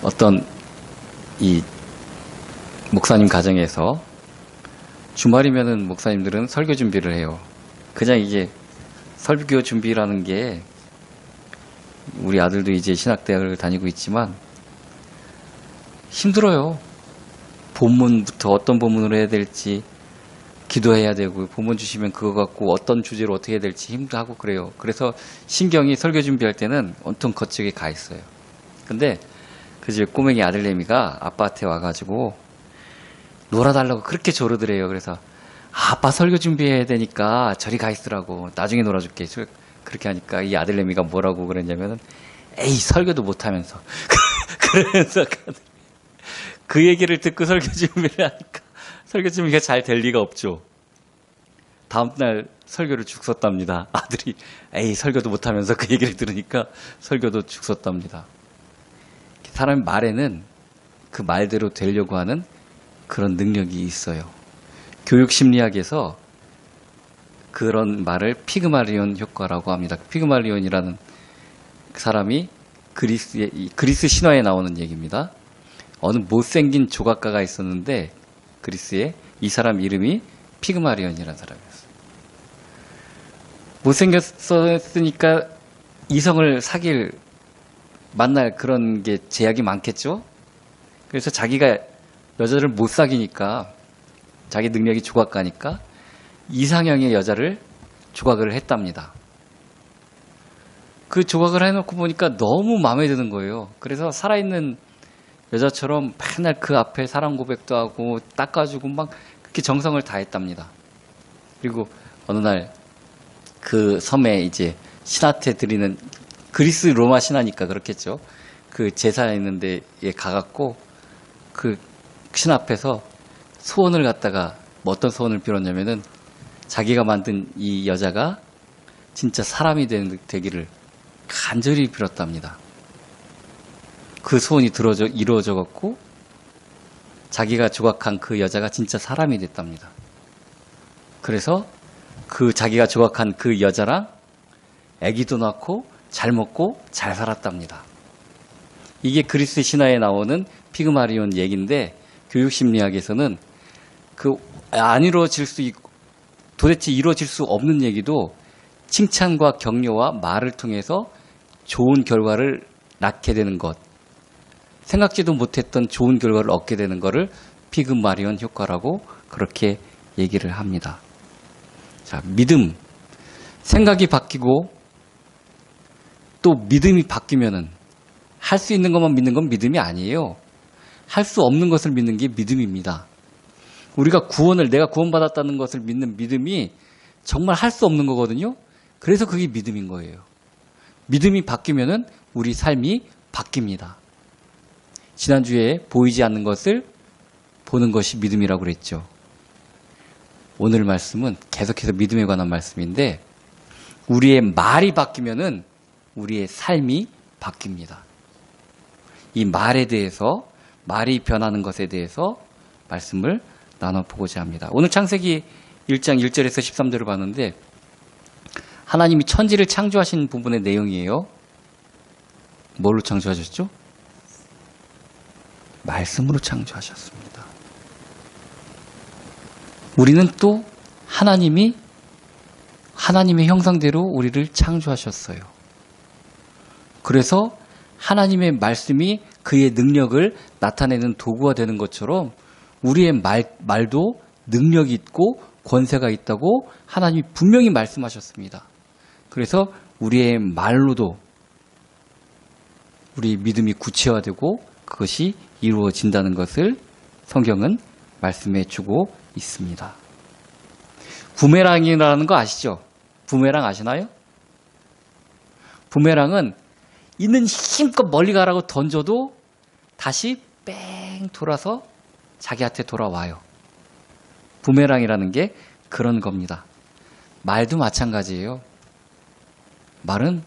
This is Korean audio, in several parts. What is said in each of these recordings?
어떤 이 목사님 가정에서 주말이면은 목사님들은 설교 준비를 해요. 그냥 이게 설교 준비라는 게 우리 아들도 이제 신학대학을 다니고 있지만 힘들어요. 본문부터 어떤 본문으로 해야 될지 기도해야 되고, 본문 주시면 그거 갖고 어떤 주제로 어떻게 해야 될지 힘들하고 그래요. 그래서 신경이 설교 준비할 때는 온통 그쪽에 가 있어요. 근데 그 집 꼬맹이 아들내미가 아빠한테 와가지고 놀아달라고 그렇게 조르더래요. 그래서 아빠 설교 준비해야 되니까 저리 가 있으라고, 나중에 놀아줄게. 그렇게 하니까 이 아들내미가 뭐라고 그랬냐면은 에이 설교도 못하면서 그러면서 그 얘기를 듣고 설교 준비를 하니까 설교 준비가 잘 될 리가 없죠. 다음날 설교를 죽 썼답니다. 아들이 에이 설교도 못하면서 그 얘기를 들으니까 설교도 죽 썼답니다. 사람 말에는 그 말대로 되려고 하는 그런 능력이 있어요. 교육심리학에서 그런 말을 피그말리온 효과라고 합니다. 피그말리온이라는 사람이 그리스 신화에 나오는 얘기입니다. 어느 못생긴 조각가가 있었는데 그리스에 이 사람 이름이 피그말리온이라는 사람이었어요. 못생겼으니까 이성을 만날 그런 게 제약이 많겠죠? 그래서 자기가 여자를 못 사귀니까, 자기 능력이 조각가니까 이상형의 여자를 조각을 했답니다. 그 조각을 해놓고 보니까 너무 마음에 드는 거예요. 그래서 살아있는 여자처럼 맨날 그 앞에 사랑 고백도 하고 닦아주고 막 그렇게 정성을 다했답니다. 그리고 어느 날 그 섬에 이제 신한테 드리는, 그리스 로마 신하니까 그렇겠죠. 그 제사에 있는 데에 가갖고 그 신 앞에서 소원을 갖다가 뭐 어떤 소원을 빌었냐면은 자기가 만든 이 여자가 진짜 사람이 되기를 간절히 빌었답니다. 그 소원이 이루어져 갖고 자기가 조각한 그 여자가 진짜 사람이 됐답니다. 그래서 그 자기가 조각한 그 여자랑 아기도 낳고 잘 먹고 잘 살았답니다. 이게 그리스 신화에 나오는 피그마리온 얘기인데, 교육심리학에서는 그 안 이루어질 수 있고 도대체 이루어질 수 없는 얘기도 칭찬과 격려와 말을 통해서 좋은 결과를 낳게 되는 것, 생각지도 못했던 좋은 결과를 얻게 되는 것을 피그마리온 효과라고 그렇게 얘기를 합니다. 자, 믿음. 생각이 바뀌고 또 믿음이 바뀌면은 할 수 있는 것만 믿는 건 믿음이 아니에요. 할 수 없는 것을 믿는 게 믿음입니다. 우리가 내가 구원받았다는 것을 믿는 믿음이 정말 할 수 없는 거거든요. 그래서 그게 믿음인 거예요. 믿음이 바뀌면은 우리 삶이 바뀝니다. 지난주에 보이지 않는 것을 보는 것이 믿음이라고 그랬죠. 오늘 말씀은 계속해서 믿음에 관한 말씀인데, 우리의 말이 바뀌면은 우리의 삶이 바뀝니다. 이 말에 대해서, 말이 변하는 것에 대해서 말씀을 나눠보고자 합니다. 오늘 창세기 1장 1절에서 13절을 봤는데 하나님이 천지를 창조하신 부분의 내용이에요. 뭘로 창조하셨죠? 말씀으로 창조하셨습니다. 우리는 또 하나님의 형상대로 우리를 창조하셨어요. 그래서 하나님의 말씀이 그의 능력을 나타내는 도구가 되는 것처럼 우리의 말도 능력이 있고 권세가 있다고 하나님이 분명히 말씀하셨습니다. 그래서 우리의 말로도 우리 믿음이 구체화되고 그것이 이루어진다는 것을 성경은 말씀해 주고 있습니다. 부메랑이라는 거 아시죠? 부메랑 아시나요? 부메랑은 있는 힘껏 멀리 가라고 던져도 다시 뺑 돌아서 자기한테 돌아와요. 부메랑이라는 게 그런 겁니다. 말도 마찬가지예요. 말은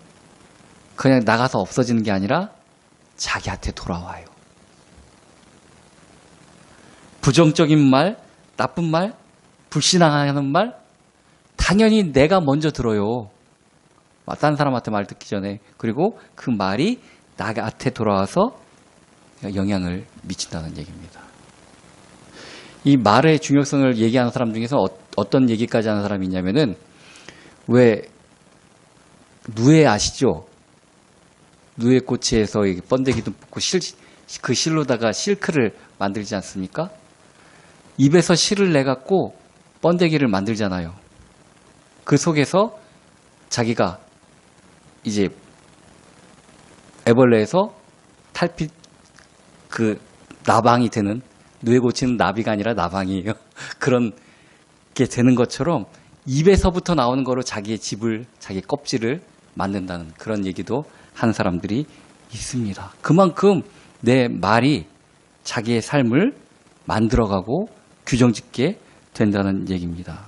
그냥 나가서 없어지는 게 아니라 자기한테 돌아와요. 부정적인 말, 나쁜 말, 불신앙하는 말, 당연히 내가 먼저 들어요. 딴 사람한테 말 듣기 전에. 그리고 그 말이 나한테 돌아와서 영향을 미친다는 얘기입니다. 이 말의 중요성을 얘기하는 사람 중에서 어떤 얘기까지 하는 사람이 있냐면은, 왜 누에 아시죠? 누에 꽃에서 번데기도 뽑고 그 실로다가 실크를 만들지 않습니까? 입에서 실을 내갖고 번데기를 만들잖아요. 그 속에서 자기가 이제 애벌레에서 탈피 그 나방이 되는, 누에 고치는 나비가 아니라 나방이에요. 그런 게 되는 것처럼 입에서부터 나오는 거로 자기의 집을, 자기 껍질을 만든다는 그런 얘기도 하는 사람들이 있습니다. 그만큼 내 말이 자기의 삶을 만들어가고 규정짓게 된다는 얘기입니다.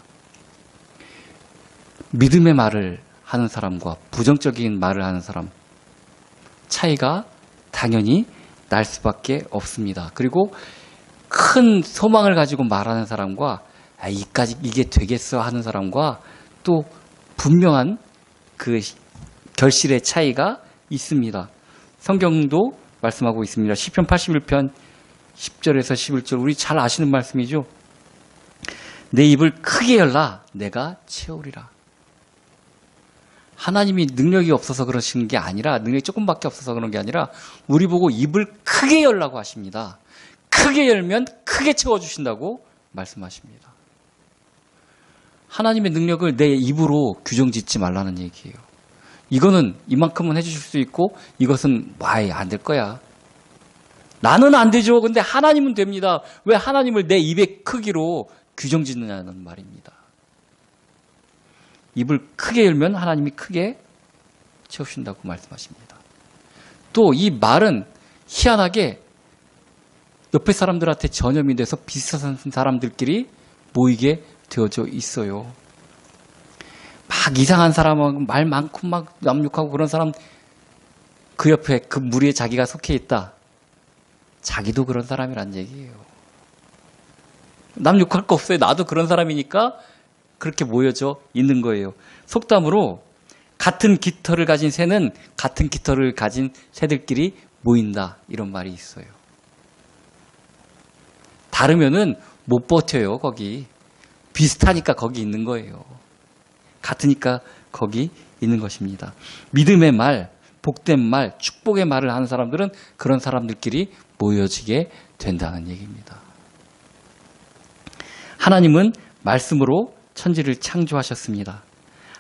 믿음의 말을 하는 사람과 부정적인 말을 하는 사람, 차이가 당연히 날 수밖에 없습니다. 그리고 큰 소망을 가지고 말하는 사람과 이게 되겠어 하는 사람과 또 분명한 그 결실의 차이가 있습니다. 성경도 말씀하고 있습니다. 시편 81편 10절에서 11절, 우리 잘 아시는 말씀이죠. 내 입을 크게 열라 내가 채우리라. 하나님이 능력이 없어서 그러시는 게 아니라, 능력이 조금밖에 없어서 그런 게 아니라 우리 보고 입을 크게 열라고 하십니다. 크게 열면 크게 채워주신다고 말씀하십니다. 하나님의 능력을 내 입으로 규정짓지 말라는 얘기예요. 이거는 이만큼은 해주실 수 있고 이것은 안 될 거야. 나는 안 되죠. 근데 하나님은 됩니다. 왜 하나님을 내 입의 크기로 규정짓느냐는 말입니다. 입을 크게 열면 하나님이 크게 채우신다고 말씀하십니다. 또 이 말은 희한하게 옆에 사람들한테 전염이 돼서 비슷한 사람들끼리 모이게 되어져 있어요. 막 이상한 사람하고 말 많고 막 남욕하고 그런 사람, 그 옆에 그 무리에 자기가 속해 있다. 자기도 그런 사람이란 얘기예요. 남욕할 거 없어요. 나도 그런 사람이니까 그렇게 모여져 있는 거예요. 속담으로 같은 깃털을 가진 새는 같은 깃털을 가진 새들끼리 모인다, 이런 말이 있어요. 다르면은 못 버텨요. 거기 비슷하니까 거기 있는 거예요. 같으니까 거기 있는 것입니다. 믿음의 말, 복된 말, 축복의 말을 하는 사람들은 그런 사람들끼리 모여지게 된다는 얘기입니다. 하나님은 말씀으로 천지를 창조하셨습니다.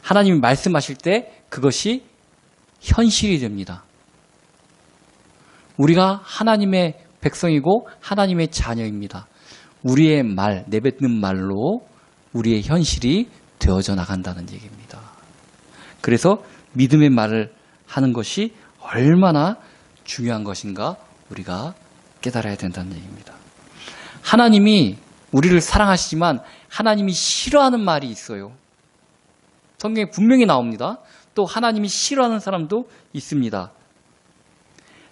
하나님이 말씀하실 때 그것이 현실이 됩니다. 우리가 하나님의 백성이고 하나님의 자녀입니다. 우리의 말, 내뱉는 말로 우리의 현실이 되어져 나간다는 얘기입니다. 그래서 믿음의 말을 하는 것이 얼마나 중요한 것인가 우리가 깨달아야 된다는 얘기입니다. 하나님이 우리를 사랑하시지만 하나님이 싫어하는 말이 있어요. 성경에 분명히 나옵니다. 또 하나님이 싫어하는 사람도 있습니다.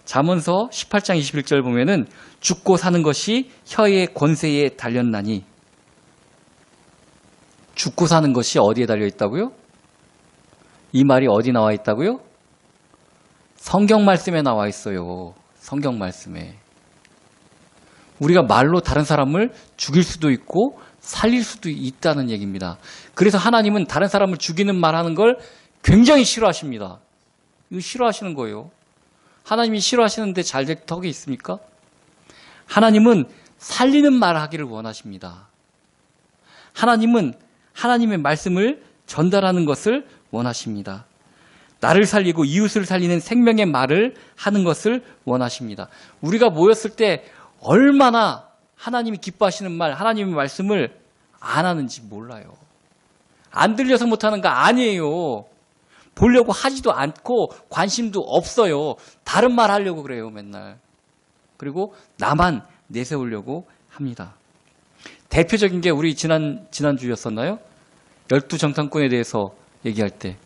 잠언서 18장 21절 보면은 죽고 사는 것이 혀의 권세에 달렸나니, 죽고 사는 것이 어디에 달려 있다고요? 이 말이 어디 나와 있다고요? 성경 말씀에 나와 있어요. 성경 말씀에. 우리가 말로 다른 사람을 죽일 수도 있고 살릴 수도 있다는 얘기입니다. 그래서 하나님은 다른 사람을 죽이는 말 하는 걸 굉장히 싫어하십니다. 이거 싫어하시는 거예요. 하나님이 싫어하시는데 잘 될 덕이 있습니까? 하나님은 살리는 말 하기를 원하십니다. 하나님은 하나님의 말씀을 전달하는 것을 원하십니다. 나를 살리고 이웃을 살리는 생명의 말을 하는 것을 원하십니다. 우리가 모였을 때 얼마나 하나님이 기뻐하시는 말, 하나님의 말씀을 안 하는지 몰라요. 안 들려서 못하는 거 아니에요. 보려고 하지도 않고 관심도 없어요. 다른 말 하려고 그래요, 맨날. 그리고 나만 내세우려고 합니다. 대표적인 게 우리 지난주였었나요? 12정탐꾼에 대해서 얘기할 때.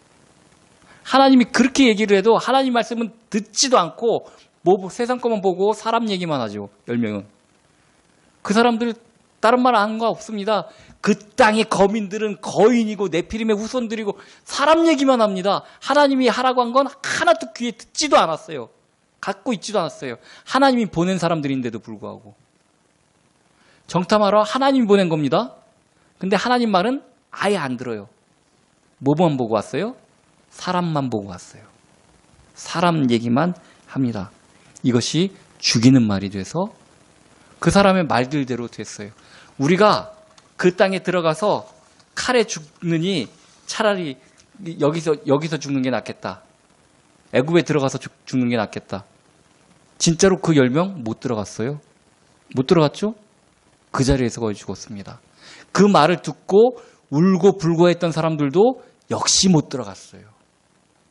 하나님이 그렇게 얘기를 해도 하나님 말씀은 듣지도 않고 세상 것만 보고 사람 얘기만 하죠. 10명은. 그 사람들 다른 말 하는 거 없습니다. 그 땅의 거민들은 거인이고 네피림의 후손들이고 사람 얘기만 합니다. 하나님이 하라고 한 건 하나도 귀에 듣지도 않았어요. 갖고 있지도 않았어요. 하나님이 보낸 사람들인데도 불구하고. 정탐하러 하나님이 보낸 겁니다. 근데 하나님 말은 아예 안 들어요. 뭐만 보고 왔어요? 사람만 보고 왔어요. 사람 얘기만 합니다. 이것이 죽이는 말이 돼서 그 사람의 말들대로 됐어요. 우리가 그 땅에 들어가서 칼에 죽느니 차라리 여기서 죽는 게 낫겠다. 애굽에 들어가서 죽는 게 낫겠다. 진짜로 그 10명 못 들어갔어요. 못 들어갔죠? 그 자리에서 거의 죽었습니다. 그 말을 듣고 울고 불고 했던 사람들도 역시 못 들어갔어요.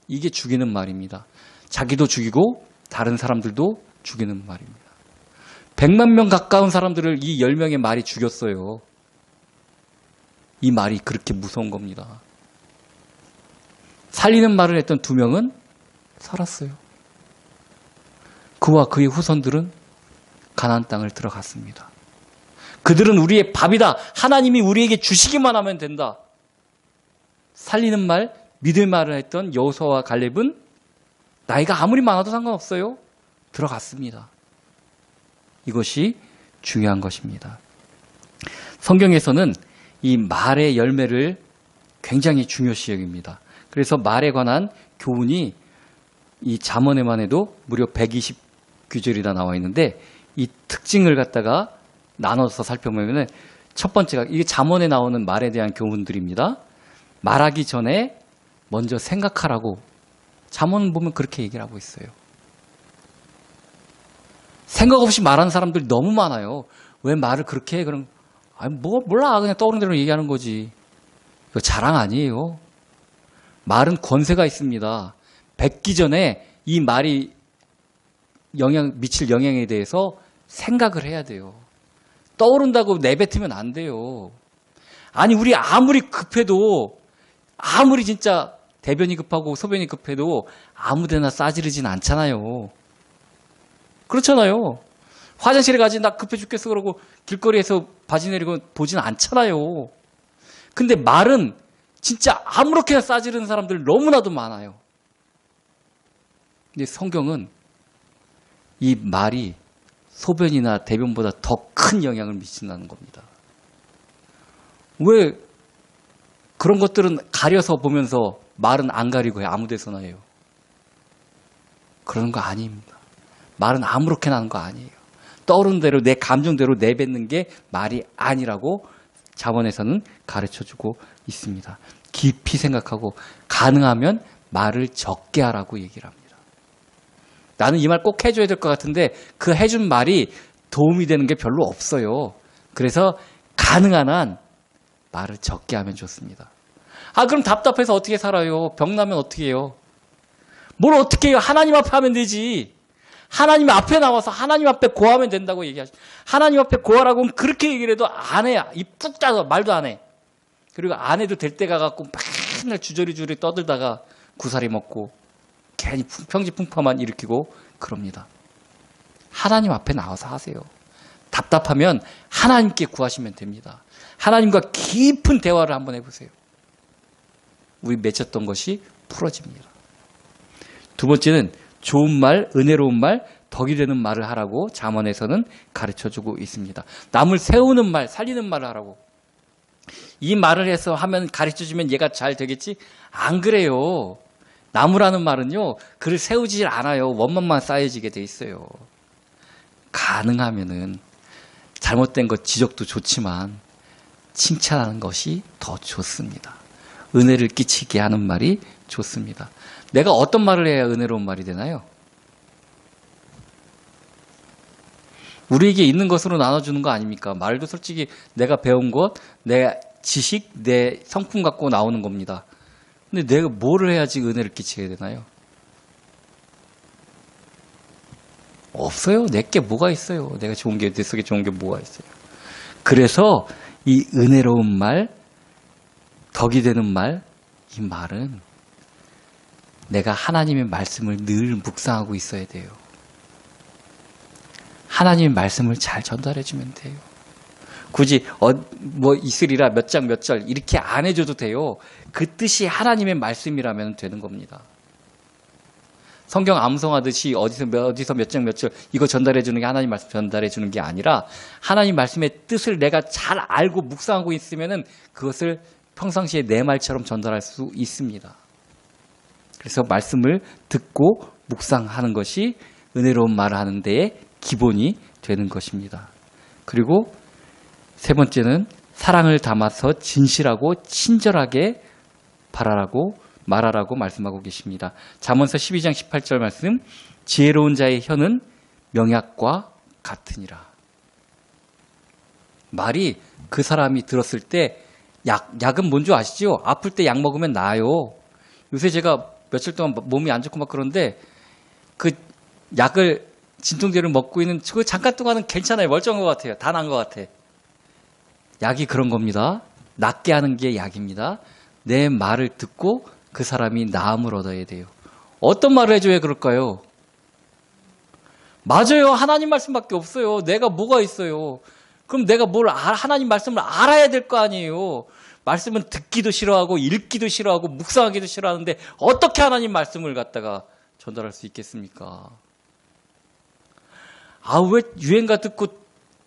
이게 죽이는 말입니다. 자기도 죽이고 다른 사람들도 죽이는 말입니다. 100만 명 가까운 사람들을 이 10명의 말이 죽였어요. 이 말이 그렇게 무서운 겁니다. 살리는 말을 했던 2명은 살았어요. 그와 그의 후손들은 가나안 땅을 들어갔습니다. 그들은 우리의 밥이다. 하나님이 우리에게 주시기만 하면 된다. 살리는 말, 믿을 말을 했던 여호수아와 갈렙은 나이가 아무리 많아도 상관없어요. 들어갔습니다. 이것이 중요한 것입니다. 성경에서는 이 말의 열매를 굉장히 중요시 여깁니다. 그래서 말에 관한 교훈이 이 잠언에만 해도 무려 120구절이나 나와 있는데 이 특징을 갖다가 나눠서 살펴보면 첫 번째가 이게 잠언에 나오는 말에 대한 교훈들입니다. 말하기 전에 먼저 생각하라고 잠언 보면 그렇게 얘기를 하고 있어요. 생각 없이 말하는 사람들이 너무 많아요. 왜 말을 그렇게 해? 그럼 몰라 그냥 떠오르는 대로 얘기하는 거지. 이거 자랑 아니에요. 말은 권세가 있습니다. 뱉기 전에 이 말이 미칠 영향에 대해서 생각을 해야 돼요. 떠오른다고 내뱉으면 안 돼요. 아니 우리 아무리 급해도 아무리 진짜 대변이 급하고 소변이 급해도 아무데나 싸지르진 않잖아요. 그렇잖아요. 화장실에 가지 나 급해 죽겠어 그러고 길거리에서 바지 내리고 보진 않잖아요. 근데 말은 진짜 아무렇게나 싸지르는 사람들 너무나도 많아요. 근데 성경은 이 말이 소변이나 대변보다 더 큰 영향을 미친다는 겁니다. 왜 그런 것들은 가려서 보면서 말은 안 가리고 아무 데서나 해요. 그런 거 아닙니다. 말은 아무렇게나 하는 거 아니에요. 떠오르는 대로 내 감정대로 내뱉는 게 말이 아니라고 잠언에서는 가르쳐주고 있습니다. 깊이 생각하고 가능하면 말을 적게 하라고 얘기를 합니다. 나는 이 말 꼭 해줘야 될 것 같은데 그 해준 말이 도움이 되는 게 별로 없어요. 그래서 가능한 한 말을 적게 하면 좋습니다. 그럼 답답해서 어떻게 살아요? 병나면 어떻게 해요? 뭘 어떻게 해요? 하나님 앞에 하면 되지. 하나님 앞에 나와서 하나님 앞에 고하면 된다고 얘기하죠. 하나님 앞에 고하라고 하면 그렇게 얘기를 해도 안 해. 입 푹 짜서 말도 안 해. 그리고 안 해도 될 때가 갖고 맨날 주저리주저리 떠들다가 구사리 먹고 괜히 평지풍파만 일으키고 그럽니다. 하나님 앞에 나와서 하세요. 답답하면 하나님께 구하시면 됩니다. 하나님과 깊은 대화를 한번 해보세요. 우리 맺혔던 것이 풀어집니다. 두 번째는 좋은 말, 은혜로운 말, 덕이 되는 말을 하라고 잠언에서는 가르쳐주고 있습니다. 남을 세우는 말, 살리는 말을 하라고. 이 말을 해서 하면 가르쳐주면 얘가 잘 되겠지? 안 그래요. 나무라는 말은요, 그를 세우지 않아요. 원망만 쌓여지게 돼 있어요. 가능하면은 잘못된 것 지적도 좋지만 칭찬하는 것이 더 좋습니다. 은혜를 끼치게 하는 말이 좋습니다. 내가 어떤 말을 해야 은혜로운 말이 되나요? 우리에게 있는 것으로 나눠주는 거 아닙니까? 말도 솔직히 내가 배운 것, 내 지식, 내 성품 갖고 나오는 겁니다. 근데 내가 뭐를 해야지 은혜를 끼치게 되나요? 없어요. 내게 뭐가 있어요. 내가 좋은 게, 내 속에 좋은 게 뭐가 있어요. 그래서 이 은혜로운 말, 덕이 되는 말, 이 말은 내가 하나님의 말씀을 늘 묵상하고 있어야 돼요. 하나님의 말씀을 잘 전달해주면 돼요. 굳이 있으리라 몇 장 몇 절 이렇게 안 해줘도 돼요. 그 뜻이 하나님의 말씀이라면 되는 겁니다. 성경 암송하듯이 어디서 몇 장 몇 절 이거 전달해 주는 게 하나님 말씀 전달해 주는 게 아니라 하나님 말씀의 뜻을 내가 잘 알고 묵상하고 있으면은 그것을 평상시에 내 말처럼 전달할 수 있습니다. 그래서 말씀을 듣고 묵상하는 것이 은혜로운 말을 하는 데에 기본이 되는 것입니다. 그리고 세 번째는 사랑을 담아서 진실하고 친절하게 말하라고 말씀하고 계십니다. 잠언서 12장 18절 말씀, 지혜로운 자의 혀는 명약과 같으니라. 말이 그 사람이 들었을 때 약은 뭔지 아시죠? 아플 때 약 먹으면 나아요. 요새 제가 며칠 동안 몸이 안 좋고 막 그런데 그 약을 진통제를 먹고 있는 그 잠깐 동안은 괜찮아요. 멀쩡한 것 같아요. 다 난 것 같아. 약이 그런 겁니다. 낫게 하는 게 약입니다. 내 말을 듣고 그 사람이 나음을 얻어야 돼요. 어떤 말을 해줘야 그럴까요? 맞아요. 하나님 말씀밖에 없어요. 내가 뭐가 있어요. 그럼 내가 하나님 말씀을 알아야 될 거 아니에요. 말씀은 듣기도 싫어하고 읽기도 싫어하고 묵상하기도 싫어하는데 어떻게 하나님 말씀을 갖다가 전달할 수 있겠습니까? 왜 유행가 듣고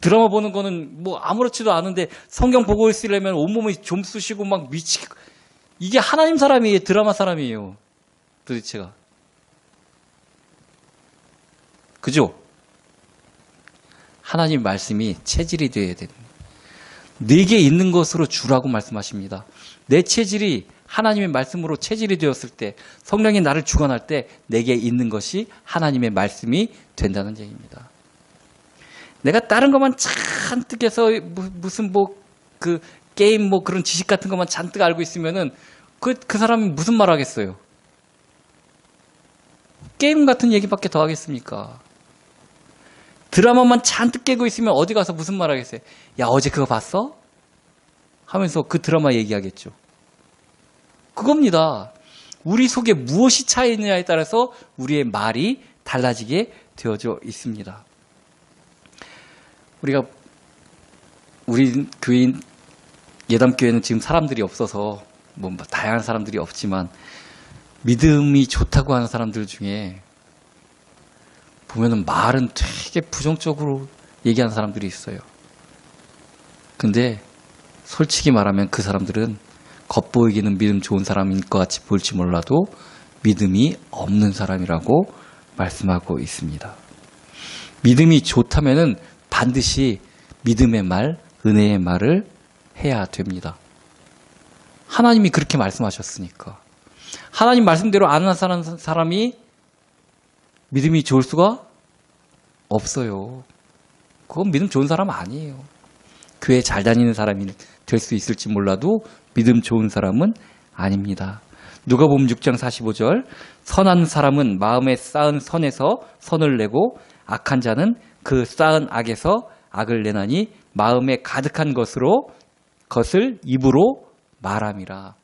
드라마 보는 거는 뭐 아무렇지도 않은데 성경 보고 있으려면 온몸이 좀 쑤시고 막 미치고 이게 하나님 사람이에요? 드라마 사람이에요? 도대체가. 그죠? 하나님 말씀이 체질이 되어야 됩니다. 내게 있는 것으로 주라고 말씀하십니다. 내 체질이 하나님의 말씀으로 체질이 되었을 때 성령이 나를 주관할 때 내게 있는 것이 하나님의 말씀이 된다는 얘기입니다. 내가 다른 것만 잔뜩 해서 무슨 그 게임 그런 지식 같은 것만 잔뜩 알고 있으면은 그 사람이 무슨 말 하겠어요? 게임 같은 얘기밖에 더 하겠습니까? 드라마만 잔뜩 깨고 있으면 어디 가서 무슨 말 하겠어요? 야, 어제 그거 봤어? 하면서 그 드라마 얘기하겠죠. 그겁니다. 우리 속에 무엇이 차있느냐에 따라서 우리의 말이 달라지게 되어져 있습니다. 우리 교인, 예담교회는 지금 사람들이 없어서 다양한 사람들이 없지만 믿음이 좋다고 하는 사람들 중에 보면은 말은 되게 부정적으로 얘기하는 사람들이 있어요. 근데 솔직히 말하면 그 사람들은 겉보이기는 믿음 좋은 사람인 것 같이 보일지 몰라도 믿음이 없는 사람이라고 말씀하고 있습니다. 믿음이 좋다면은 반드시 믿음의 말, 은혜의 말을 해야 됩니다. 하나님이 그렇게 말씀하셨으니까. 하나님 말씀대로 안 하는 사람이 믿음이 좋을 수가 없어요. 그건 믿음 좋은 사람 아니에요. 교회 잘 다니는 사람이 될 수 있을지 몰라도 믿음 좋은 사람은 아닙니다. 누가복음 6장 45절, 선한 사람은 마음에 쌓은 선에서 선을 내고 악한 자는 그 쌓은 악에서 악을 내나니 마음에 가득한 것을 입으로 말함이라.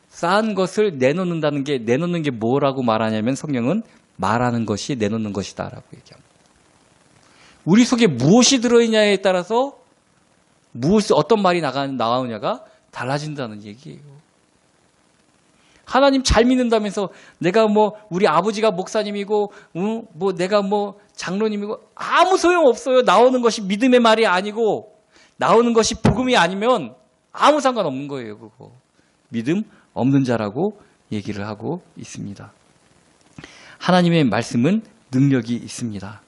쌓은 것을 내놓는다는 게, 내놓는 게 뭐라고 말하냐면 성경은 말하는 것이 내놓는 것이다라고 얘기합니다. 우리 속에 무엇이 들어있냐에 따라서 어떤 말이 나오냐가 달라진다는 얘기예요. 하나님 잘 믿는다면서 내가 우리 아버지가 목사님이고 내가 장로님이고 아무 소용 없어요. 나오는 것이 믿음의 말이 아니고 나오는 것이 복음이 아니면 아무 상관없는 거예요. 그거 믿음 없는 자라고 얘기를 하고 있습니다. 하나님의 말씀은 능력이 있습니다.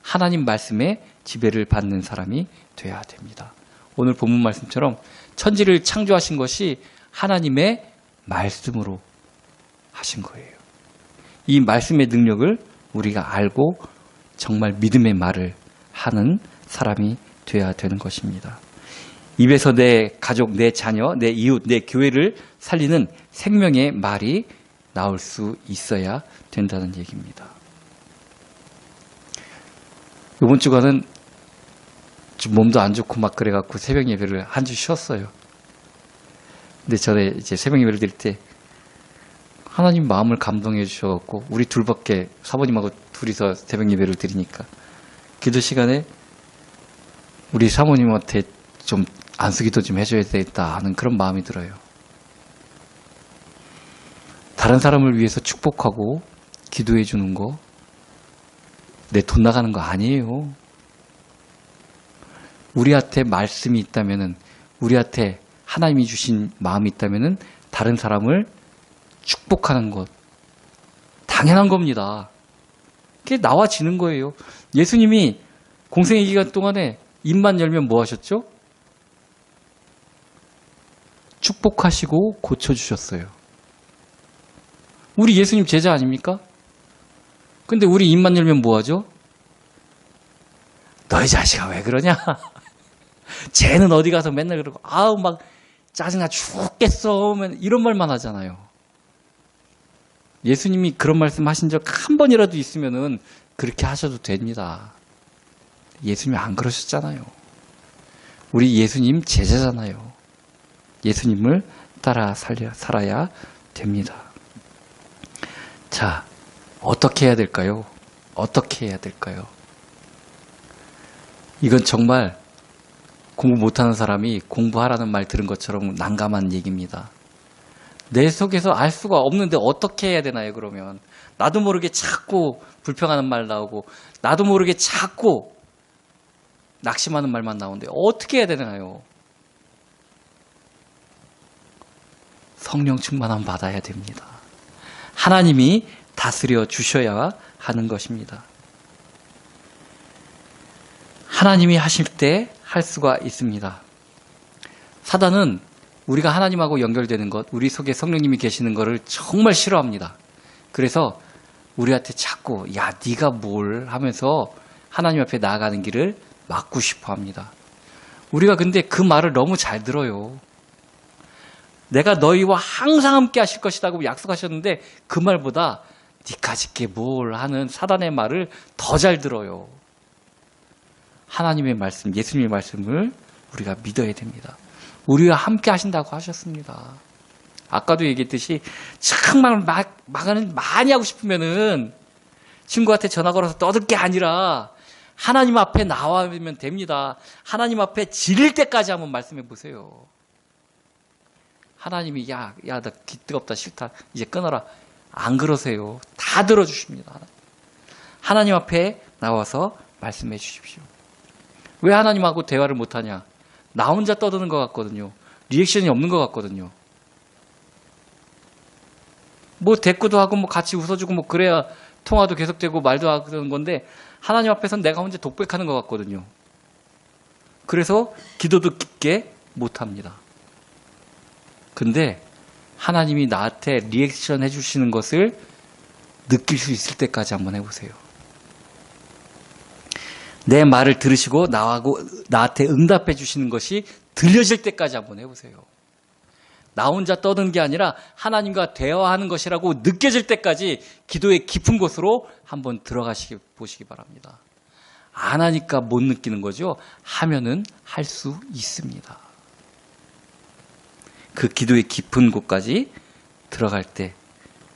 하나님 말씀에 지배를 받는 사람이 돼야 됩니다. 오늘 본문 말씀처럼 천지를 창조하신 것이 하나님의 말씀으로 하신 거예요. 이 말씀의 능력을 우리가 알고 정말 믿음의 말을 하는 사람이 돼야 되는 것입니다. 입에서 내 가족, 내 자녀, 내 이웃, 내 교회를 살리는 생명의 말이 나올 수 있어야 된다는 얘기입니다. 이번 주간은 좀 몸도 안 좋고 막 그래갖고 새벽 예배를 한 주 쉬었어요. 근데 전에 이제 새벽 예배를 드릴 때 하나님 마음을 감동해 주셔갖고 우리 둘밖에 사모님하고 둘이서 새벽 예배를 드리니까 기도 시간에 우리 사모님한테 좀 안수기도 좀 해줘야 되겠다 하는 그런 마음이 들어요. 다른 사람을 위해서 축복하고 기도해 주는 거, 내 돈 나가는 거 아니에요. 우리한테 말씀이 있다면은, 우리한테 하나님이 주신 마음이 있다면은 다른 사람을 축복하는 것, 당연한 겁니다. 그게 나와지는 거예요. 예수님이 공생의 기간 동안에 입만 열면 뭐 하셨죠? 축복하시고 고쳐주셨어요. 우리 예수님 제자 아닙니까? 근데 우리 입만 열면 뭐 하죠? 너희 자식아 왜 그러냐? 쟤는 어디 가서 맨날 그러고, 아우, 막 짜증나 죽겠어. 이런 말만 하잖아요. 예수님이 그런 말씀 하신 적 한 번이라도 있으면은 그렇게 하셔도 됩니다. 예수님이 안 그러셨잖아요. 우리 예수님 제자잖아요. 예수님을 따라 살아야 됩니다. 자, 어떻게 해야 될까요? 어떻게 해야 될까요? 이건 정말 공부 못하는 사람이 공부하라는 말 들은 것처럼 난감한 얘기입니다. 내 속에서 알 수가 없는데 어떻게 해야 되나요, 그러면? 나도 모르게 자꾸 불평하는 말 나오고, 나도 모르게 자꾸 낙심하는 말만 나오는데 어떻게 해야 되나요? 성령 충만함 받아야 됩니다. 하나님이 다스려 주셔야 하는 것입니다. 하나님이 하실 때 할 수가 있습니다. 사단은 우리가 하나님하고 연결되는 것, 우리 속에 성령님이 계시는 것을 정말 싫어합니다. 그래서 우리한테 자꾸 야 네가 뭘 하면서 하나님 앞에 나아가는 길을 막고 싶어 합니다. 우리가 근데 그 말을 너무 잘 들어요. 내가 너희와 항상 함께 하실 것이라고 약속하셨는데 그 말보다 니까 짓게 뭘 하는 사단의 말을 더 잘 들어요. 하나님의 말씀, 예수님의 말씀을 우리가 믿어야 됩니다. 우리와 함께 하신다고 하셨습니다. 아까도 얘기했듯이 정말 많이 하고 싶으면은 친구한테 전화 걸어서 떠들 게 아니라 하나님 앞에 나와면 됩니다. 하나님 앞에 지릴 때까지 한번 말씀해 보세요. 하나님이 야, 나 귀 뜨겁다 싫다 이제 끊어라. 안 그러세요. 다 들어주십니다. 하나님 앞에 나와서 말씀해 주십시오. 왜 하나님하고 대화를 못하냐? 나 혼자 떠드는 것 같거든요. 리액션이 없는 것 같거든요. 뭐 대꾸도 하고 뭐 같이 웃어주고 뭐 그래야 통화도 계속되고 말도 하는 건데 하나님 앞에서는 내가 혼자 독백하는 것 같거든요. 그래서 기도도 깊게 못합니다. 근데 하나님이 나한테 리액션 해주시는 것을 느낄 수 있을 때까지 한번 해보세요. 내 말을 들으시고 나한테 응답해 주시는 것이 들려질 때까지 한번 해보세요. 나 혼자 떠드는 게 아니라 하나님과 대화하는 것이라고 느껴질 때까지 기도의 깊은 곳으로 한번 보시기 바랍니다. 안 하니까 못 느끼는 거죠. 하면은 할 수 있습니다. 그 기도의 깊은 곳까지 들어갈 때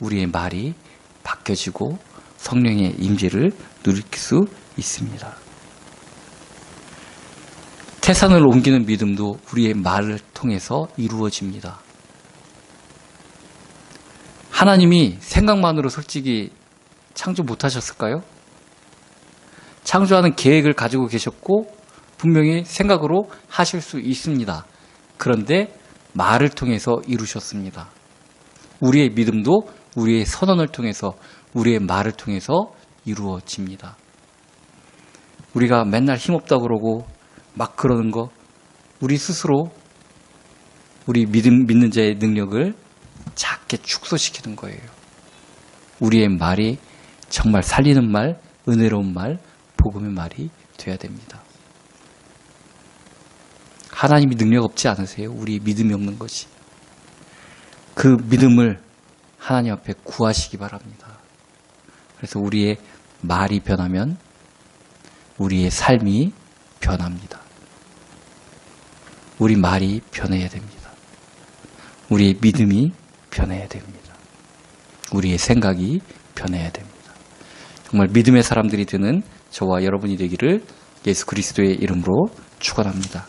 우리의 말이 바뀌어지고 성령의 임재를 누릴 수 있습니다. 태산을 옮기는 믿음도 우리의 말을 통해서 이루어집니다. 하나님이 생각만으로 솔직히 창조 못하셨을까요? 창조하는 계획을 가지고 계셨고 분명히 생각으로 하실 수 있습니다. 그런데 말을 통해서 이루셨습니다. 우리의 믿음도 우리의 선언을 통해서 우리의 말을 통해서 이루어집니다. 우리가 맨날 힘없다고 그러고 막 그러는 거 우리 스스로 우리 믿는 자의 능력을 작게 축소시키는 거예요. 우리의 말이 정말 살리는 말, 은혜로운 말, 복음의 말이 돼야 됩니다. 하나님이 능력 없지 않으세요? 우리 믿음이 없는 것이. 그 믿음을 하나님 앞에 구하시기 바랍니다. 그래서 우리의 말이 변하면 우리의 삶이 변합니다. 우리 말이 변해야 됩니다. 우리의 믿음이 변해야 됩니다. 우리의 생각이 변해야 됩니다. 정말 믿음의 사람들이 되는 저와 여러분이 되기를 예수 그리스도의 이름으로 축원합니다.